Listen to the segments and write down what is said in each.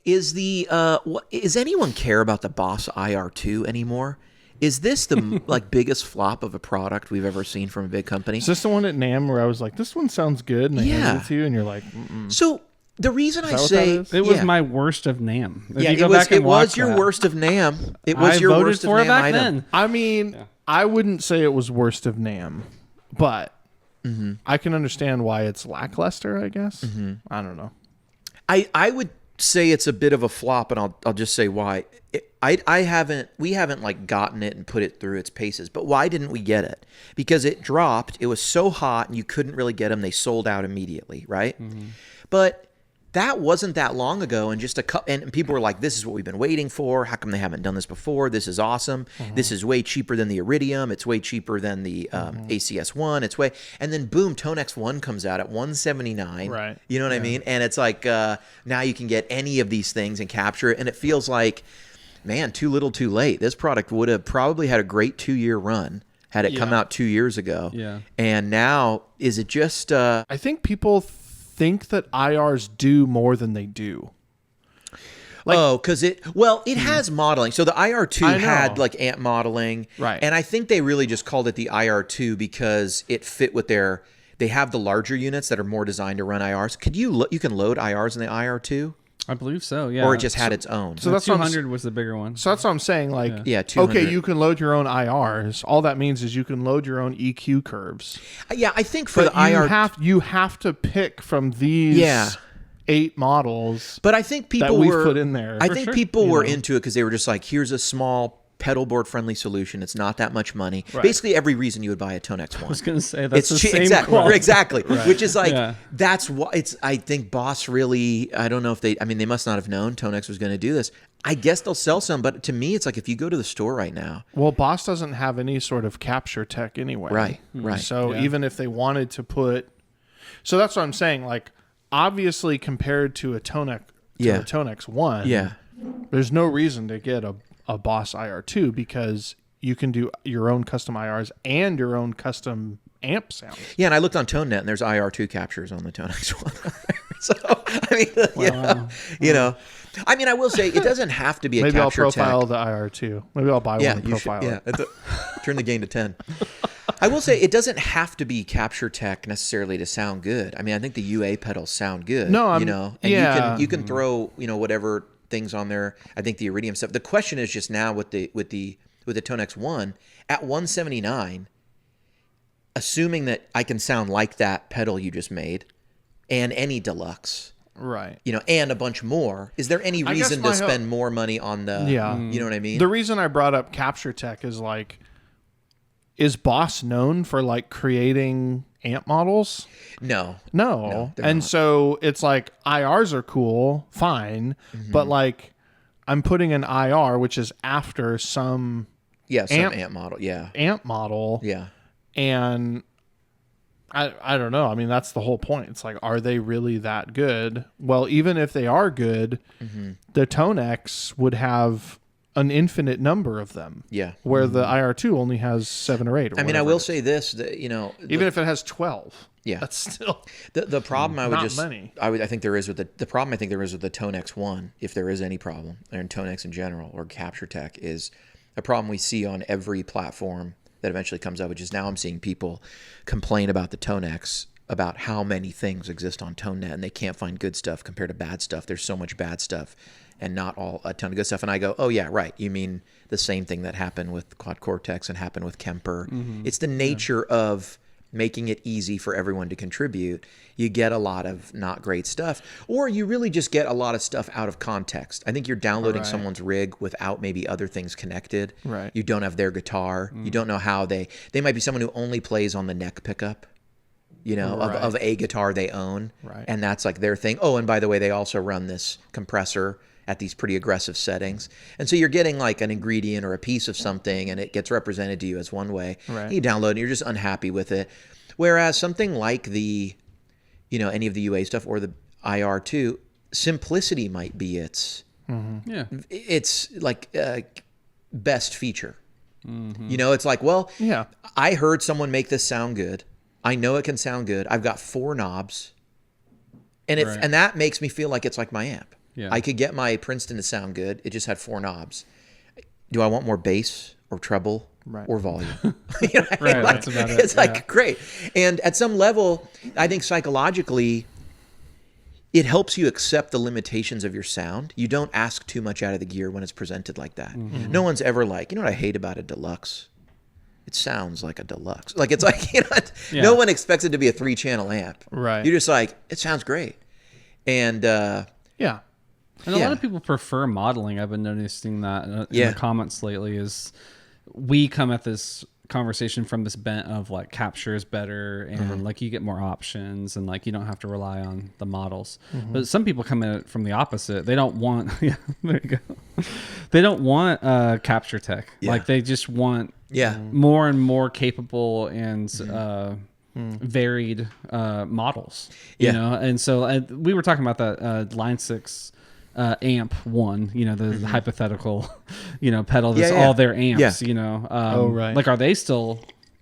is anyone care about the Boss IR-2 anymore? Is this the like biggest flop of a product we've ever seen from a big company? Is this the one at NAMM where I was like, this one sounds good, and I handed it to you, and you're like, mm-mm. So the reason I say it was my worst of NAMM. If you it go was back and it was watch your that. worst of NAMM. It was your voted worst of for it NAMM back item. then. I mean, I wouldn't say it was worst of NAMM, but I can understand why it's lackluster, I guess. I don't know. I would say it's a bit of a flop, and I'll just say why. We haven't like gotten it and put it through its paces. But why didn't we get it? Because it dropped. It was so hot, and you couldn't really get them. They sold out immediately, right? But that wasn't that long ago, and and people were like, "This is what we've been waiting for. How come they haven't done this before? This is awesome. This is way cheaper than the Iridium. It's way cheaper than the ACS1. And then boom, ToneX One comes out at $179. Right. You know what I mean? And it's like now you can get any of these things and capture it, and it feels like, man, too little, too late. This product would have probably had a great 2-year run had it come out 2 years ago. Yeah. And now, is it just? I think people think that IRs do more than they do. Because it has modeling. So the IR-2 had like AMP modeling, right? And I think they really just called it the IR-2 because it fit with they have the larger units that are more designed to run IRs. You can load IRs in the IR-2? I believe so, yeah. Or it just had its own. So that's 200 was the bigger one. So that's what I'm saying. Like, 200. Okay, you can load your own IRs. All that means is you can load your own EQ curves. Yeah, I think for the IR, you have to pick from these 8 models. But I think people that we've put in there. I think people were into it because they were just like, here's a small pedal board friendly solution. It's not that much money. Right. Basically, every reason you would buy a ToneX One. I was going to say that's the same exactly. Right. Which is like that's why it's. I think Boss really. I don't know if they. I mean, they must not have known ToneX was going to do this. I guess they'll sell some, but to me, it's like if you go to the store right now. Well, Boss doesn't have any sort of capture tech anyway. Right. So even if they wanted to put, so that's what I'm saying. Like, obviously, compared to a ToneX One, there's no reason to get a Boss IR-2 because you can do your own custom IRs and your own custom amp sound. Yeah, and I looked on ToneNet, and there's IR-2 captures on the ToneX One. So, I mean, you know. I mean, I will say it doesn't have to be a Maybe capture I'll profile tech. the IR-2. Maybe I'll buy one and profile it. Turn the gain to 10. I will say it doesn't have to be capture tech necessarily to sound good. I mean, I think the UA pedals sound good. No, and you can throw whatever things on there. I think the Iridium stuff. The question is just now with the ToneX One at $179, assuming that I can sound like that pedal you just made, and any deluxe, right? And a bunch more. Is there any reason to spend more money on the? Yeah, you know what I mean. The reason I brought up capture tech is like, is Boss known for like creating amp models? No, and not. So it's like IRs are cool, fine, but like I'm putting an IR, which is after some amp model, and I don't know. I mean, that's the whole point. It's like, are they really that good? Well, even if they are good, the ToneX would have an infinite number of them. Yeah. Where the IR-2 only has 7 or 8. Or I mean, I will say this, even if it has 12. Yeah. That's still the problem many. I think there is with the problem I think there is with the ToneX One, if there is any problem, and ToneX in general or capture tech, is a problem we see on every platform that eventually comes out, which is now I'm seeing people complain about the ToneX, about how many things exist on ToneNet, and they can't find good stuff compared to bad stuff. There's so much bad stuff and not a ton of good stuff. And I go, oh yeah, right. You mean the same thing that happened with Quad Cortex and happened with Kemper. It's the nature of making it easy for everyone to contribute. You get a lot of not great stuff, or you really just get a lot of stuff out of context. I think you're downloading someone's rig without maybe other things connected. Right. You don't have their guitar. You don't know how they might be someone who only plays on the neck pickup, of a guitar they own. Right. And that's like their thing. Oh, and by the way, they also run this compressor at these pretty aggressive settings. And so you're getting like an ingredient or a piece of something, and it gets represented to you as one way. Right. You download it, and you're just unhappy with it. Whereas something like the, any of the UA stuff or the IR-2, simplicity might be its like best feature. It's like, I heard someone make this sound good. I know it can sound good. I've got 4 knobs, and and that makes me feel like it's like my amp. Yeah. I could get my Princeton to sound good. It just had 4 knobs. Do I want more bass or treble or volume? You know, Right, like, that's about it. It's like, great. And at some level, I think psychologically, it helps you accept the limitations of your sound. You don't ask too much out of the gear when it's presented like that. Mm-hmm. No one's ever like, you know what I hate about a deluxe? It sounds like a deluxe. Like, it's like, you know, no one expects it to be a 3-channel amp. Right. You're just like, it sounds great. And Yeah. And a lot of people prefer modeling. I've been noticing that in Yeah. the comments lately. Is we come at this conversation from this bent of like capture is better and like you get more options and like you don't have to rely on the models. But some people come at it from the opposite. They don't want there you go. They don't want capture tech. Like they just want more and more capable and varied models. You know, and so we were talking about that Line 6 amp one, you know, the hypothetical, you know, pedal that's all their amps, you know. Like, are they still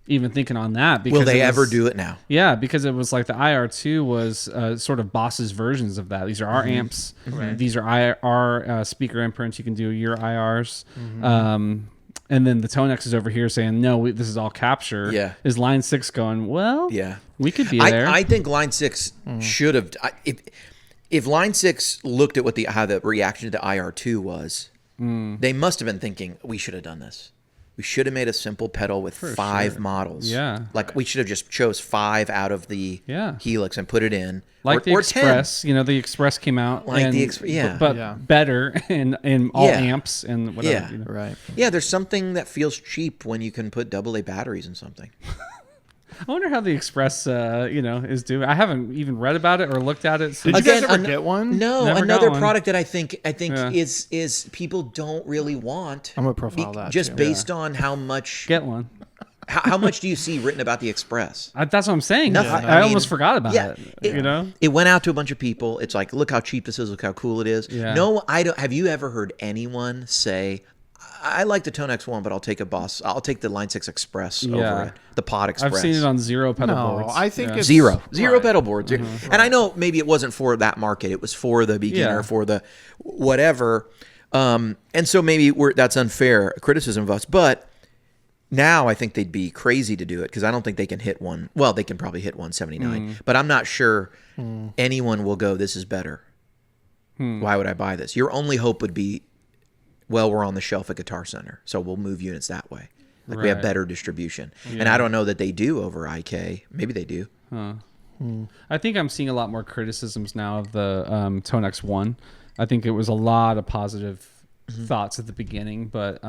even thinking on that? Because will they ever do it now? Yeah, because it was like the IR-2 was sort of Boss's versions of that. These are our amps. These are our speaker imprints. You can do your IRs. And then the ToneX is over here saying, no, this is all capture. Yeah. Is Line 6 going, well, we could be there. I think Line 6 should have... If Line 6 looked at how the reaction to the IR-2 was, they must have been thinking, we should have done this. We should have made a simple pedal with 5 models. Yeah. Like, we should have just chose 5 out of the Helix and put it in. Like the Express, 10. You know, the Express came out, like and, but better in all amps and whatever. Yeah, you know. Right. Yeah, there's something that feels cheap when you can put AA batteries in something. I wonder how the Express, you know, is doing. I haven't even read about it or looked at it. Did you guys ever get one? No, Never another got one. product that I think is people don't really want. I'm gonna profile that just too. based on how much. Get one. How much do you see written about the Express? That's what I'm saying. Nothing. I almost forgot about it. You know, it went out to a bunch of people. It's like, look how cheap this is. Look how cool it is. Yeah. No, I don't. Have you ever heard anyone say, I like the ToneX One, but I'll take I'll take the Line 6 Express over it. The Pod Express. I've seen it on 0 pedal boards. I think it's zero pedal boards. And I know maybe it wasn't for that market. It was for the beginner, for the whatever. And so maybe that's unfair criticism of us. But now I think they'd be crazy to do it because I don't think they can hit one. Well, they can probably hit 179, but I'm not sure anyone will go, this is better. Why would I buy this? Your only hope would be, well, we're on the shelf at Guitar Center, so we'll move units that way. Like we have better distribution. And I don't know that they do over IK. Maybe they do. I think I'm seeing a lot more criticisms now of the ToneX One. I think it was a lot of positive thoughts at the beginning, but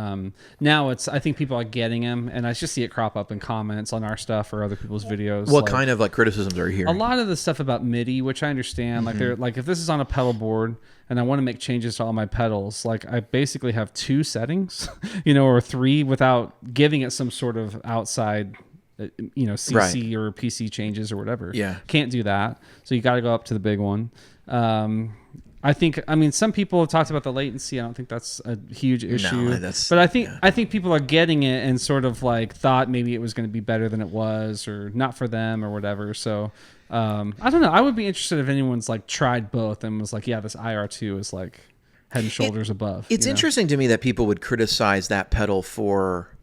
now I think people are getting them, and I just see it crop up in comments on our stuff or other people's videos. What kind of like criticisms are you hearing? A lot of the stuff about Midi, which I understand. Like they're like, if this is on a pedal board and I want to make changes to all my pedals, like I basically have 2 settings, you know, or 3 without giving it some sort of outside, you know, CC or PC changes or whatever. Yeah, can't do that. So you got to go up to the big one. I mean, some people have talked about the latency. I don't think that's a huge issue. But I think people are getting it and sort of like thought maybe it was going to be better than it was, or not for them, or whatever. So I don't know. I would be interested if anyone's like tried both and was like, yeah, this IR-2 is like head and shoulders above. It's interesting to me that people would criticize that pedal for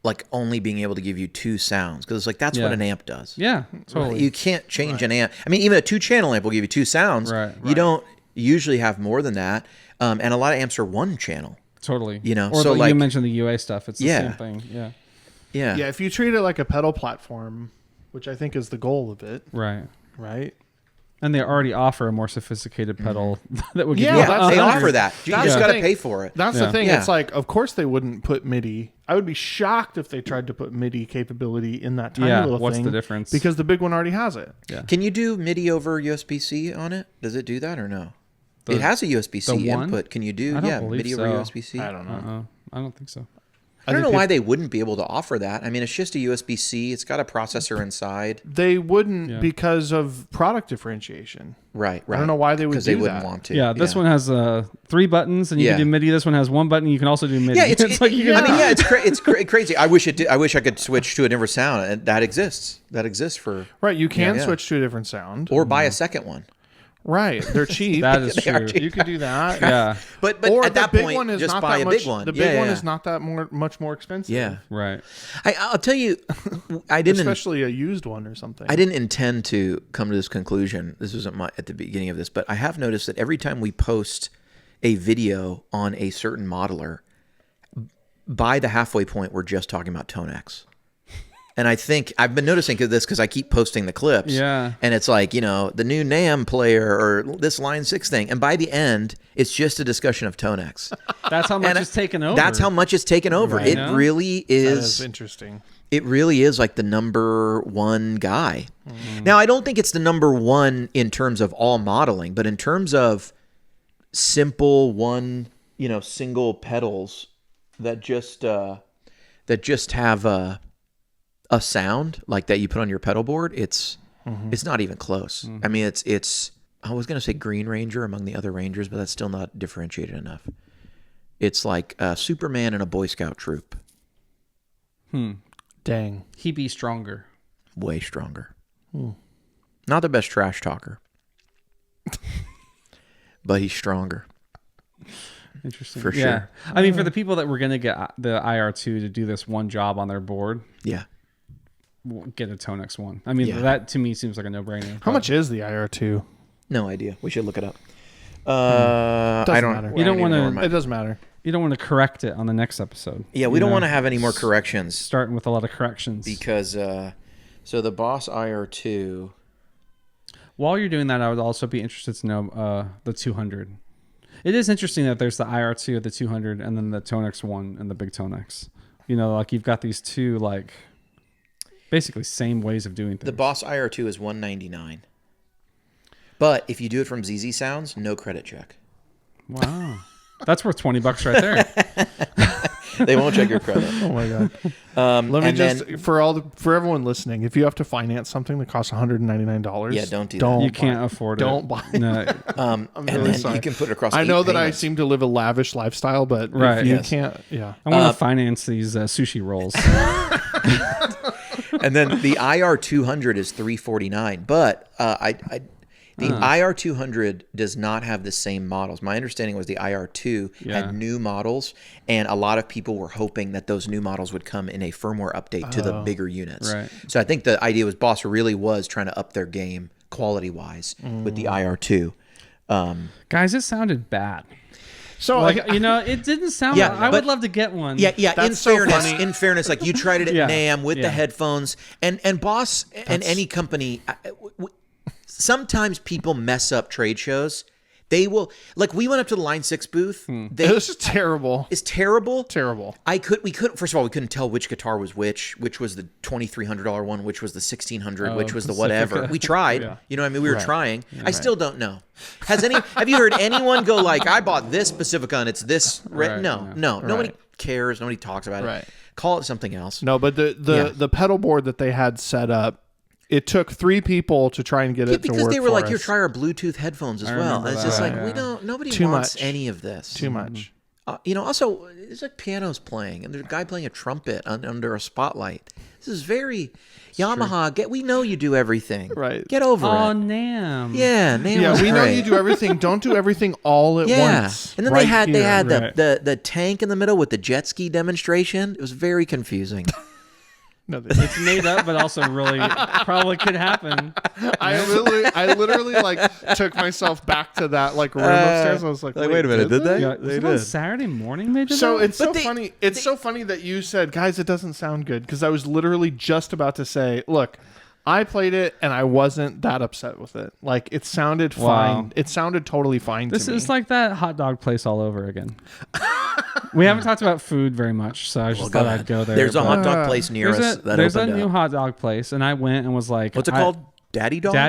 like only being able to give you 2 sounds, because it's like that's what an amp does. Yeah, totally. You can't change an amp. I mean, even a 2-channel amp will give you 2 sounds. You don't usually have more than that, and a lot of amps are 1 channel. Totally. You know, or so like you mentioned the UA stuff. It's the same thing. Yeah. If you treat it like a pedal platform, which I think is the goal of it. Right. And they already offer a more sophisticated pedal that would give you. They offer that. You just got to pay for it. That's the thing. It's like, of course they wouldn't put MIDI. I would be shocked if they tried to put MIDI capability in that tiny little thing. What's the difference? Because the big one already has it. Yeah. Can you do MIDI over USB-C on it? Does it do that or no? It has a USB-C input. Can you do MIDI over USB-C? I don't know. I don't think so. I don't know why they wouldn't be able to offer that. I mean, it's just a USB-C. It's got a processor inside. They wouldn't because of product differentiation. Right. I don't know why they would do that. Because they wouldn't want to. Yeah, this one has 3 buttons, and you can do MIDI. This one has 1 button. You can also do MIDI. Yeah, it's crazy. I wish I could switch to a different sound, and that exists. That exists for You can switch to a different sound, or buy a second one. Right. They're cheap. That is They are true. cheap. You could do that. Yeah. But Or at the that big point, one is just not buy that a much, big one. The big yeah, one yeah. is not that much more expensive. Yeah. Right. I'll tell you, I didn't. Especially a used one or something. I didn't intend to come to this conclusion. This wasn't at the beginning of this, but I have noticed that every time we post a video on a certain modeler, by the halfway point, we're just talking about ToneX. And I think I've been noticing this because I keep posting the clips. Yeah. And it's like, the new NAM player or this Line 6 thing. And by the end, it's just a discussion of ToneX. That's how much And it's taken over. That's how much it's taken over. Right. It You know? really That is. is interesting. It really is like the number one guy. Now, I don't think it's the number one in terms of all modeling, but in terms of simple single pedals that just have a sound like that you put on your pedal board, it's not even close. I mean, it's I was gonna say Green Ranger among the other Rangers, but that's still not differentiated enough. It's like Superman and a Boy Scout troop. Dang. He be stronger. Way stronger. Not the best trash talker, but he's stronger. Interesting. For Yeah. sure. I mean, for the people that were going to get the IR-2 to do this one job on their board, Yeah. get a ToneX One. I mean, Yeah. that to me seems like a no-brainer. How much is the IR-2? No idea. We should look it up. I don't. matter. You don't even wanna- know where my- It doesn't matter. You don't want to correct it on the next episode. Yeah, we don't want to have any more corrections Starting with a lot of corrections. because so the Boss IR-2. While you're doing that, I would also be interested to know the 200. It is interesting that there's the IR-2, the 200, and then the ToneX One and the big ToneX. Like you've got these two like basically same ways of doing things. The Boss IR-2 is $199. But if you do it from ZZ Sounds, no credit check. Wow. That's worth $20 right there. They won't check your credit. Oh my god. Let me and just then- for everyone listening, if you have to finance something that costs $199, Yeah, don't do that. You can't afford it. Don't buy it. No. I'm and really then sorry. you can put it across. I 8 know that I payments. seem to live a lavish lifestyle, but Right. if you Yes. can't, yeah. I want to finance these sushi rolls. And then the IR-200 is $349, but the IR-200 does not have the same models. My understanding was the IR-2 Yeah. had new models, and a lot of people were hoping that those new models would come in a firmware update to the bigger units. Right. So I think the idea was Boss really was trying to up their game quality-wise with the IR-2. Guys, it sounded bad. So Like, it didn't sound Yeah, I but- would love to get one. Yeah. That's so funny. In fairness, like you tried it at Yeah. NAMM with the Yeah. headphones, and Boss and any company. Sometimes people mess up trade shows. They will, like, we went up to the Line 6 booth. this is terrible. It's terrible. Terrible. First of all, we couldn't tell which guitar was which was the $2,300 one, which was the $1,600, which was the whatever. Pacifica. We tried. Yeah. You know what I mean? We were trying. I still don't know. Have you heard anyone go like, I bought this Pacifica and it's this? Right, No. Nobody cares. Nobody talks about Right. it. Call it something else. No, but the pedal board that they had set up, it took 3 people to try and get it to Because work they were for like, us. "Here, try our Bluetooth headphones as well." remember And it's that, just like yeah. nobody Too wants much. any of this. Too much. Also, it's like pianos playing, and there's a guy playing a trumpet under a spotlight. This is very Yamaha. We know you do everything. Right. Get over Oh, it. NAMM. Yeah, NAMM Yeah, was we know great. you do everything. Don't do everything all at Yeah, once. and then right they had here. Right. the tank in the middle with the jet ski demonstration. It was very confusing. No, It's made up, but also really probably could happen. I literally like took myself back to that like room upstairs. I was like, wait a minute, did they? Yeah, was it on Saturday morning they did So that? it's so funny. It's so funny that you said, guys, it doesn't sound good, because I was literally just about to say, look, I played it and I wasn't that upset with it. Like, it sounded Wow. fine. It sounded totally fine This to me. is like that hot dog place all over again. We haven't talked about food very much, so I just thought I'd go there. There's a but hot dog place near us that there's a opened new up. hot dog place, and I went and was like, What's it called? Daddy Dog. Yeah.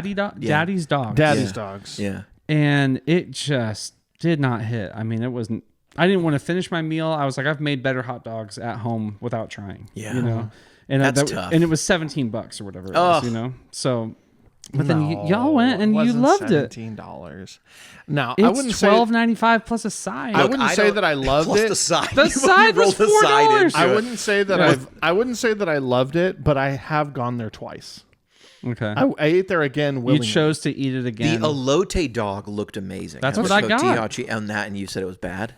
Daddy's Dog. Daddy's Yeah. dogs. Yeah. And it just did not hit. I mean, it wasn't. I didn't want to finish my meal. I was like, I've made better hot dogs at home without trying. Yeah. You know, and That's tough. And it was $17 or whatever it Ugh. was. You know, so. But then No, y'all went and it you wasn't loved it. $17. Now, It's I wouldn't say $12.95 plus a side. I wouldn't say that I loved plus it. the side. The You side was rolled the side $4. into I it. wouldn't say that Yeah. I wouldn't say that I loved it, but I have gone there twice. Okay. I ate there again willingly. You chose to eat it again. The elote dog looked amazing. That's what I got. Tihachi on that, and you said it was bad.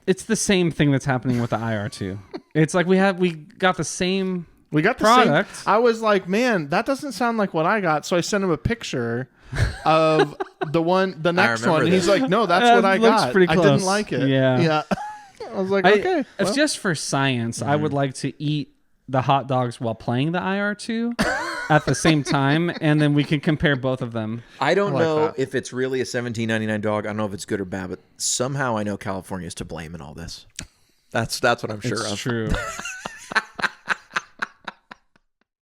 It's the same thing that's happening with the IR-2. It's like we got the same product. I was like, man, that doesn't sound like what I got. So I sent him a picture of the next one. And he's like, no, that's what I got. Pretty close. I didn't like it. Yeah. I was like, okay. If just for science, I would like to eat the hot dogs while playing the IR-2 at the same time, and then we can compare both of them. I don't know if it's really a $17.99 dog. I don't know if it's good or bad, but somehow I know California is to blame in all this. That's what I'm sure of. It's true.